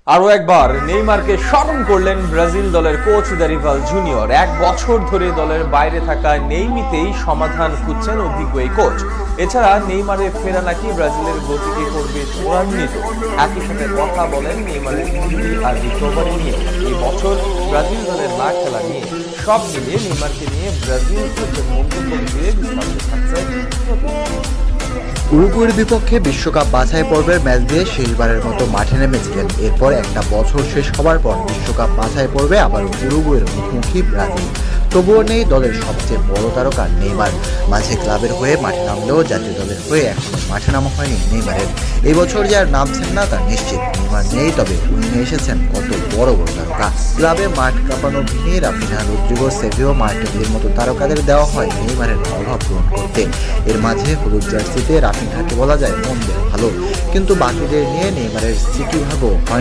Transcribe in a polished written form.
আরও একবার নেইমারকে স্মরণ করলেন ব্রাজিল দলের কোচ দরিভাল জুনিয়র। 1 বছর ধরে দলের বাইরে থাকা নেইমিতেই সমাধান খুঁজছেন অভিজ্ঞ এই কোচ। এছাড়া নেইমারের ফেরা নাকি ব্রাজিলের গতিকে করবে ত্বরান্বিত। একই সাথে কথা বলেন নেইমারের ইঞ্জুরি আর রিকভারি নিয়ে। এই বছর ব্রাজিল দলের না খেলা নিয়ে সব মিলিয়ে নেইমারকে নিয়ে ব্রাজিল কোচের মন্তব্য ঘিরে বিস্তারিত থাকছে প্রতিবেদনে। উরুগুয়ের বিপক্ষে বিশ্বকাপ বাছাই পর্বের ম্যাচ দিয়ে শেষবারের মতো মাঠে নেমেছিলেন। এরপর একটা বছর শেষ হবার পর বিশ্বকাপ বাছাই পর্বে আবার উরুগুয়ের মুখোমুখি ব্রাজিল। তবুও নেই দলের সবচেয়ে বড় তারকা নেইমার। মাঝে ক্লাবের হয়ে মাঠে নামলেও জাতীয় দলের হয়ে এখনো মাঠে নামা হয়নি নেইমারের। এই বছর যে আর নামছেন না তা নিশ্চিত। নেইমার নেই, তবে উইংয়ে এসেছেন কত বড় বড় তারকা। ক্লাবে মাঠ কাঁপানো ভিনি, রাফিনহা, রদ্রিগো, সেভিও, মার্টিনেলির মতো তারকাদের দেওয়া হয় নেইমারের অভাব পূরণ করতে। এর মাঝে হলুদ জার্সিতে রাফিনহাকে বলা যায় মন ভালো, কিন্তু বাকিদের নিয়ে নেইমারের সিটি ভাগও হয়